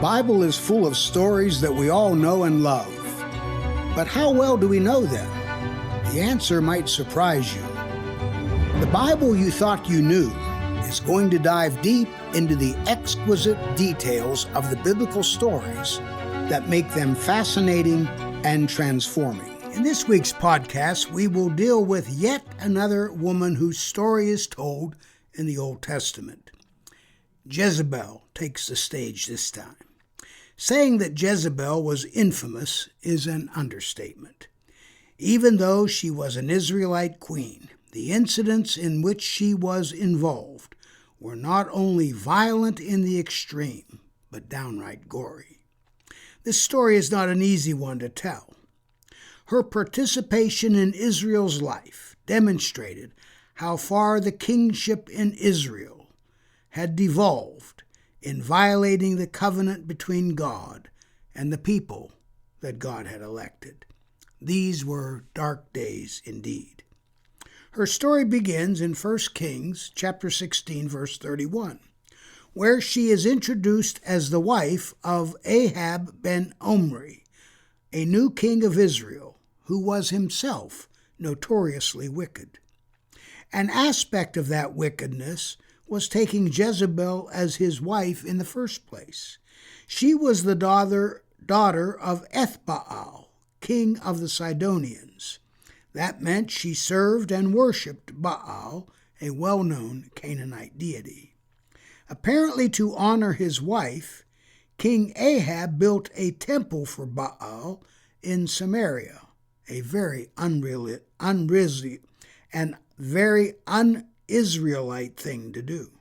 Bible is full of stories that we all know and love. But how well do we know them? The answer might surprise you. The Bible you thought you knew is going to dive deep into the exquisite details of the biblical stories that make them fascinating and transforming. In this week's podcast, we will deal with yet another woman whose story is told in the Old Testament. Jezebel takes the stage this time. Saying that Jezebel was infamous is an understatement. Even though she was an Israelite queen, the incidents in which she was involved were not only violent in the extreme, but downright gory. This story is not an easy one to tell. Her participation in Israel's life demonstrated how far the kingship in Israel had devolved in violating the covenant between God and the people that God had elected. These were dark days indeed. Her story begins in 1 Kings chapter 16, verse 31, where she is introduced as the wife of Ahab ben Omri, a new king of Israel, who was himself notoriously wicked. An aspect of that wickedness was taking Jezebel as his wife in the first place. She was the daughter of Ethbaal, king of the Sidonians. That meant she served and worshipped Baal, a well-known Canaanite deity. Apparently to honor his wife, King Ahab built a temple for Baal in Samaria, a very un-Israelite thing to do.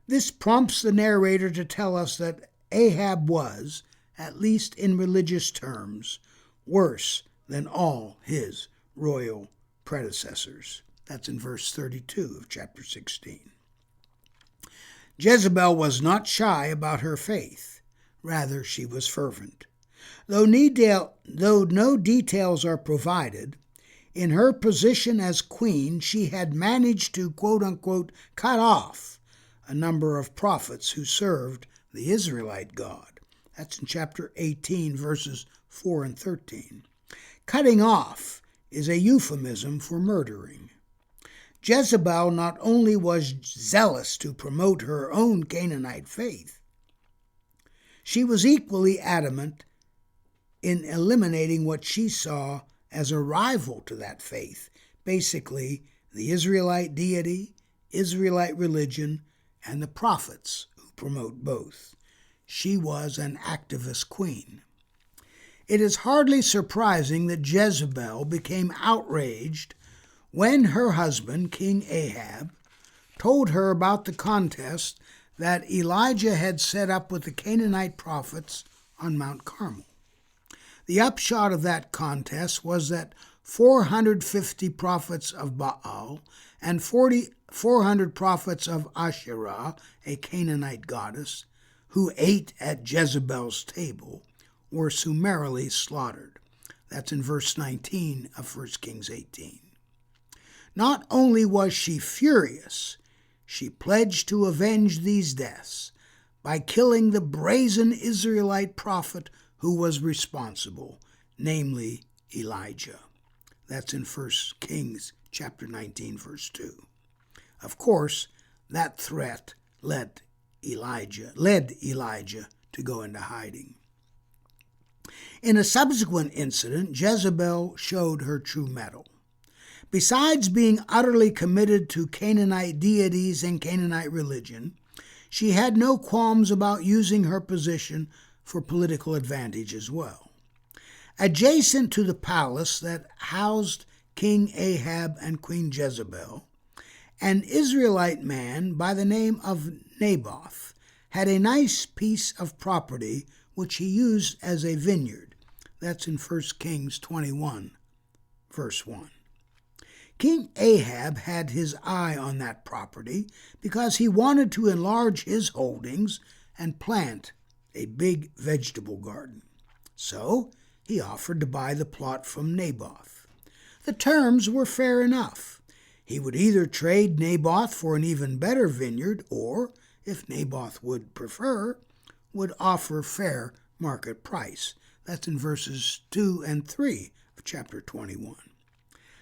This prompts the narrator to tell us that Ahab was, at least in religious terms, worse than all his royal predecessors. That's in verse 32 of chapter 16. Jezebel was not shy about her faith. Rather, she was fervent. Though no details are provided, in her position as queen, she had managed to, quote-unquote, cut off a number of prophets who served the Israelite God. That's in chapter 18, verses 4 and 13. Cutting off is a euphemism for murdering. Jezebel not only was zealous to promote her own Canaanite faith, she was equally adamant in eliminating what she saw as a rival to that faith, basically the Israelite deity, Israelite religion, and the prophets who promote both. She was an activist queen. It is hardly surprising that Jezebel became outraged when her husband, King Ahab, told her about the contest that Elijah had set up with the Canaanite prophets on Mount Carmel. The upshot of that contest was that 450 prophets of Baal and 400 prophets of Asherah, a Canaanite goddess, who ate at Jezebel's table, were summarily slaughtered. That's in verse 19 of 1 Kings 18. Not only was she furious, she pledged to avenge these deaths by killing the brazen Israelite prophet who was responsible, namely Elijah. That's in 1 Kings chapter 19, verse 2. Of course, that threat led Elijah to go into hiding. In a subsequent incident, Jezebel showed her true mettle. Besides being utterly committed to Canaanite deities and Canaanite religion, she had no qualms about using her position for political advantage as well. Adjacent to the palace that housed King Ahab and Queen Jezebel, an Israelite man by the name of Naboth had a nice piece of property which he used as a vineyard. That's in 1 Kings 21, verse 1. King Ahab had his eye on that property because he wanted to enlarge his holdings and plant a big vegetable garden. So he offered to buy the plot from Naboth. The terms were fair enough. He would either trade Naboth for an even better vineyard or, if Naboth would prefer, would offer fair market price. That's in verses 2 and 3 of chapter 21.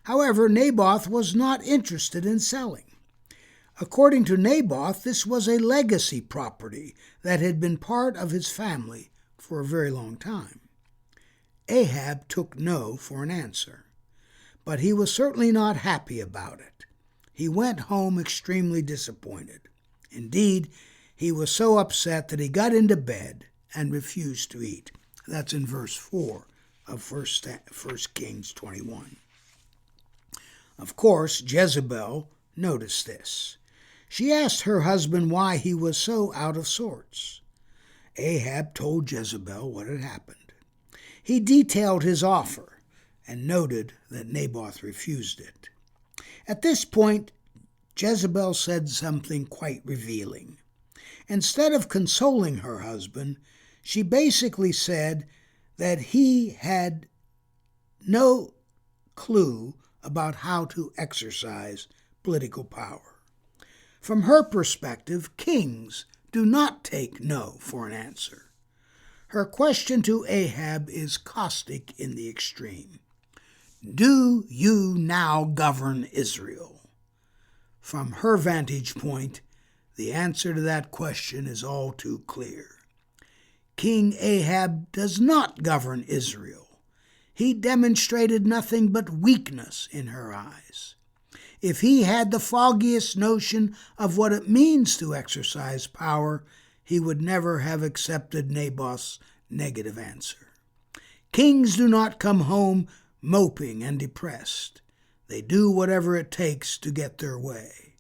However, Naboth was not interested in selling. According to Naboth, this was a legacy property that had been part of his family for a very long time. Ahab took no for an answer, but he was certainly not happy about it. He went home extremely disappointed. Indeed, he was so upset that he got into bed and refused to eat. That's in verse 4 of 1 Kings 21. Of course, Jezebel noticed this. She asked her husband why he was so out of sorts. Ahab told Jezebel what had happened. He detailed his offer and noted that Naboth refused it. At this point, Jezebel said something quite revealing. Instead of consoling her husband, she basically said that he had no clue about how to exercise political power. From her perspective, kings do not take no for an answer. Her question to Ahab is caustic in the extreme. Do you now govern Israel? From her vantage point, the answer to that question is all too clear. King Ahab does not govern Israel. He demonstrated nothing but weakness in her eyes. If he had the foggiest notion of what it means to exercise power, he would never have accepted Naboth's negative answer. Kings do not come home moping and depressed. They do whatever it takes to get their way.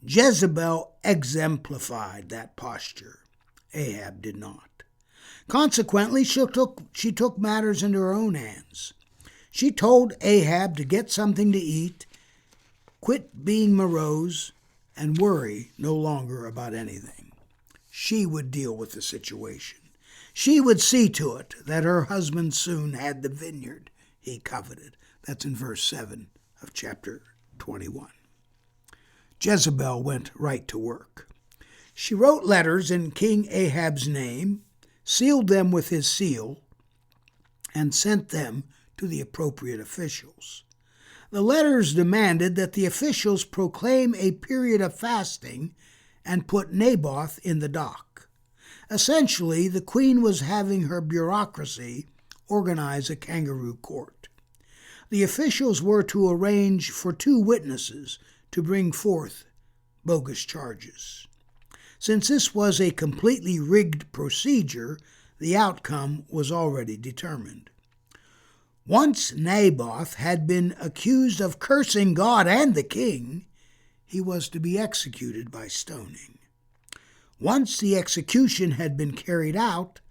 Jezebel exemplified that posture. Ahab did not. Consequently, she took matters into her own hands. She told Ahab to get something to eat, quit being morose, and worry no longer about anything. She would deal with the situation. She would see to it that her husband soon had the vineyard he coveted. That's in verse 7 of chapter 21. Jezebel went right to work. She wrote letters in King Ahab's name, sealed them with his seal, and sent them to the appropriate officials. The letters demanded that the officials proclaim a period of fasting and put Naboth in the dock. Essentially, the queen was having her bureaucracy organize a kangaroo court. The officials were to arrange for 2 witnesses to bring forth bogus charges. Since this was a completely rigged procedure, the outcome was already determined. Once Naboth had been accused of cursing God and the king, he was to be executed by stoning. Once the execution had been carried out,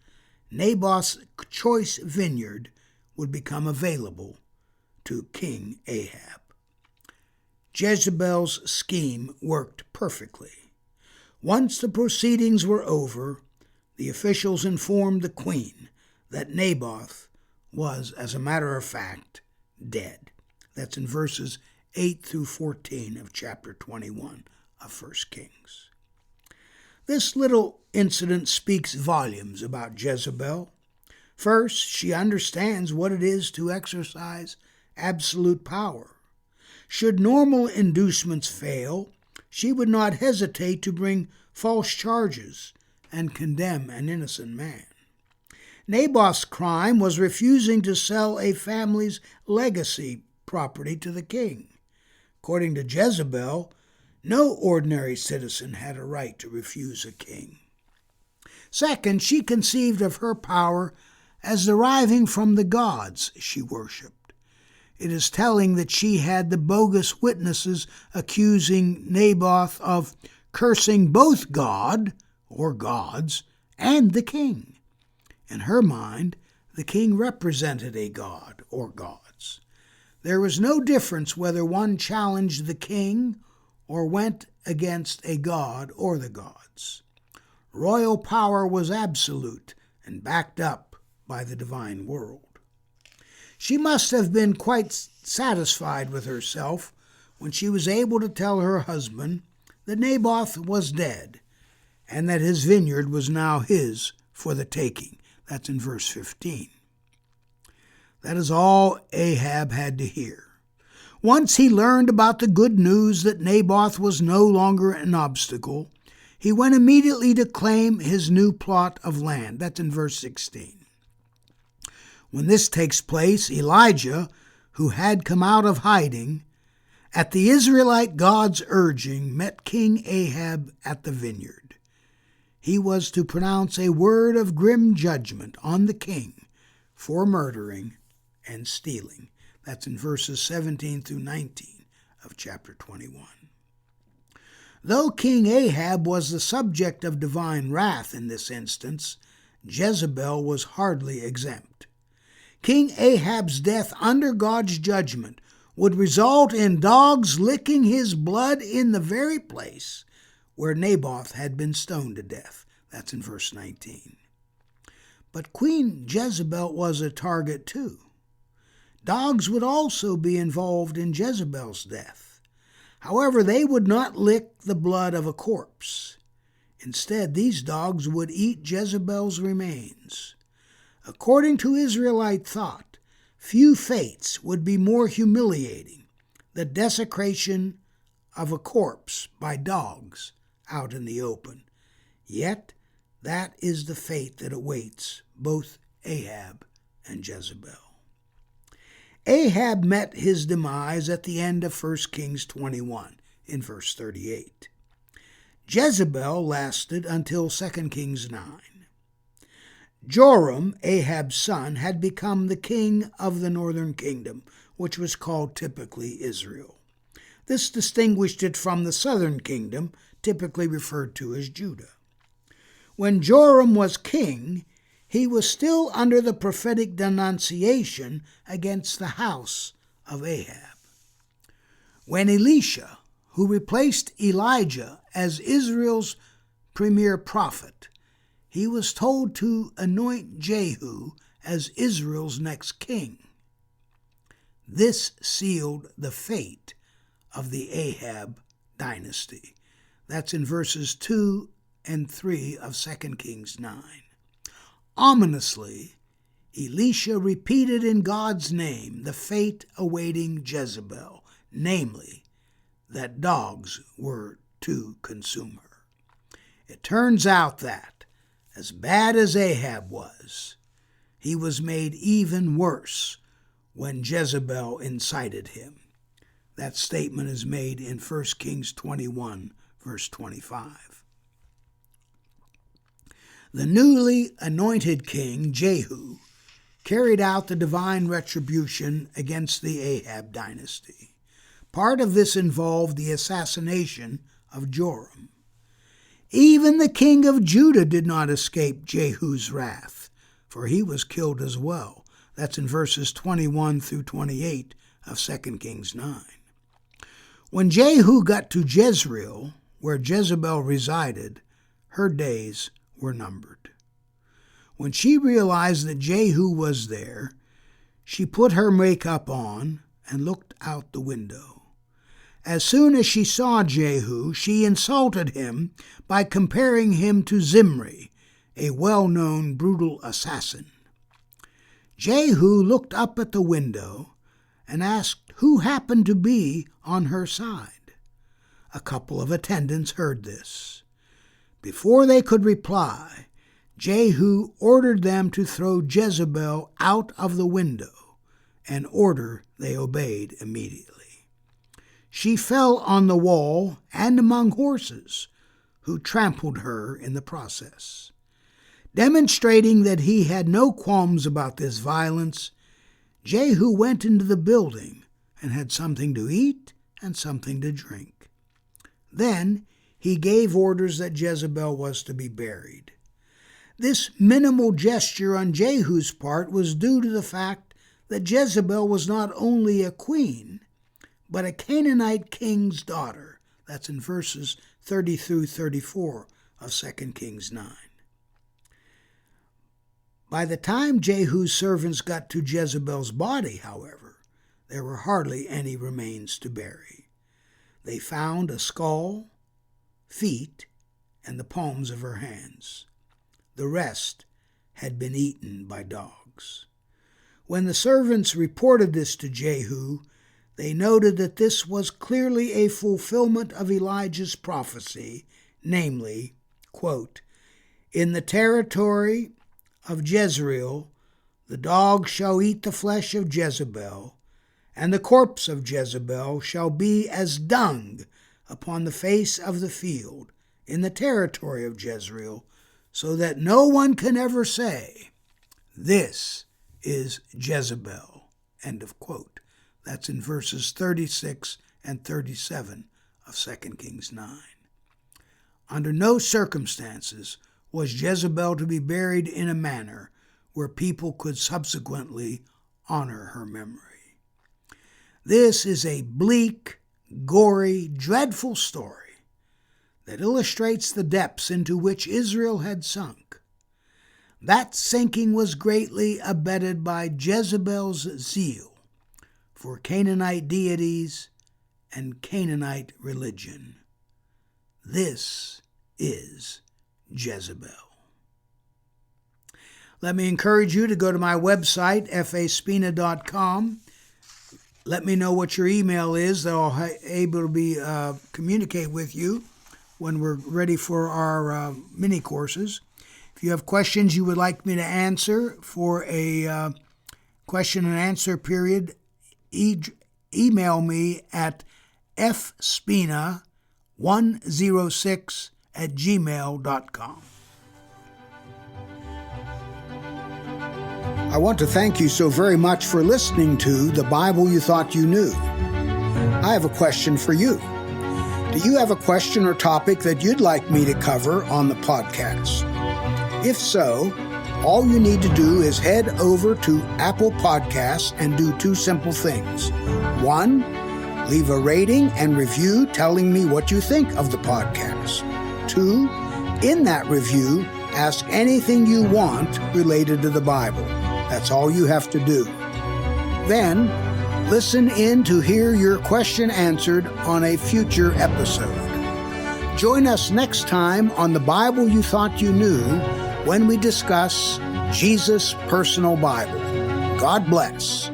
Naboth's choice vineyard would become available to King Ahab. Jezebel's scheme worked perfectly. Once the proceedings were over, the officials informed the queen that Naboth was, as a matter of fact, dead. That's in verses 8 through 14 of chapter 21 of 1 Kings. This little incident speaks volumes about Jezebel. First, she understands what it is to exercise absolute power. Should normal inducements fail, she would not hesitate to bring false charges and condemn an innocent man. Naboth's crime was refusing to sell a family's legacy property to the king. According to Jezebel, no ordinary citizen had a right to refuse a king. Second, she conceived of her power as deriving from the gods she worshipped. It is telling that she had the bogus witnesses accusing Naboth of cursing both God, or gods, and the king. In her mind, the king represented a god or gods. There was no difference whether one challenged the king or went against a god or the gods. Royal power was absolute and backed up by the divine world. She must have been quite satisfied with herself when she was able to tell her husband that Naboth was dead and that his vineyard was now his for the taking. That's in verse 15. That is all Ahab had to hear. Once he learned about the good news that Naboth was no longer an obstacle, he went immediately to claim his new plot of land. That's in verse 16. When this takes place, Elijah, who had come out of hiding, at the Israelite God's urging, met King Ahab at the vineyard. He was to pronounce a word of grim judgment on the king for murdering and stealing. That's in verses 17 through 19 of chapter 21. Though King Ahab was the subject of divine wrath in this instance, Jezebel was hardly exempt. King Ahab's death under God's judgment would result in dogs licking his blood in the very place where Naboth had been stoned to death. That's in verse 19. But Queen Jezebel was a target too. Dogs would also be involved in Jezebel's death. However, they would not lick the blood of a corpse. Instead, these dogs would eat Jezebel's remains. According to Israelite thought, few fates would be more humiliating: the desecration of a corpse by dogs out in the open. Yet, that is the fate that awaits both Ahab and Jezebel. Ahab met his demise at the end of 1 Kings 21 in verse 38. Jezebel lasted until 2 Kings 9. Joram, Ahab's son, had become the king of the northern kingdom, which was called typically Israel. This distinguished it from the southern kingdom, typically referred to as Judah. When Joram was king, he was still under the prophetic denunciation against the house of Ahab. When Elisha, who replaced Elijah as Israel's premier prophet, he was told to anoint Jehu as Israel's next king. This sealed the fate of the Ahab dynasty. That's in verses 2 and 3 of 2 Kings 9. Ominously, Elisha repeated in God's name the fate awaiting Jezebel, namely, that dogs were to consume her. It turns out that, as bad as Ahab was, he was made even worse when Jezebel incited him. That statement is made in 1 Kings 21, verse 25. The newly anointed king, Jehu, carried out the divine retribution against the Ahab dynasty. Part of this involved the assassination of Joram. Even the king of Judah did not escape Jehu's wrath, for he was killed as well. That's in verses 21 through 28 of 2 Kings 9. When Jehu got to Jezreel, where Jezebel resided, her days were numbered. When she realized that Jehu was there, she put her makeup on and looked out the window. As soon as she saw Jehu, she insulted him by comparing him to Zimri, a well-known brutal assassin. Jehu looked up at the window and asked who happened to be on her side. A couple of attendants heard this. Before they could reply, Jehu ordered them to throw Jezebel out of the window, an order they obeyed immediately. She fell on the wall and among horses, who trampled her in the process. Demonstrating that he had no qualms about this violence, Jehu went into the building and had something to eat and something to drink. Then he gave orders that Jezebel was to be buried. This minimal gesture on Jehu's part was due to the fact that Jezebel was not only a queen, but a Canaanite king's daughter. That's in verses 30 through 34 of 2 Kings 9. By the time Jehu's servants got to Jezebel's body, however, there were hardly any remains to bury. They found a skull, feet, and the palms of her hands. The rest had been eaten by dogs. When the servants reported this to Jehu, they noted that this was clearly a fulfillment of Elijah's prophecy, namely, quote, "In the territory of Jezreel, the dogs shall eat the flesh of Jezebel, and the corpse of Jezebel shall be as dung upon the face of the field in the territory of Jezreel, so that no one can ever say, 'This is Jezebel.'" End of quote. That's in verses 36 and 37 of 2 Kings 9. Under no circumstances was Jezebel to be buried in a manner where people could subsequently honor her memory. This is a bleak, gory, dreadful story that illustrates the depths into which Israel had sunk. That sinking was greatly abetted by Jezebel's zeal for Canaanite deities and Canaanite religion. This is Jezebel. Let me encourage you to go to my website, faspina.com. Let me know what your email is, that I'll be able to communicate with you when we're ready for our mini courses. If you have questions you would like me to answer for a question and answer period, email me at fspina106@gmail.com. I want to thank you so very much for listening to The Bible You Thought You Knew. I have a question for you. Do you have a question or topic that you'd like me to cover on the podcast? If so, all you need to do is head over to Apple Podcasts and do two simple things. One, leave a rating and review telling me what you think of the podcast. Two, in that review, ask anything you want related to the Bible. That's all you have to do. Then, listen in to hear your question answered on a future episode. Join us next time on The Bible You Thought You Knew when we discuss Jesus' personal Bible. God bless.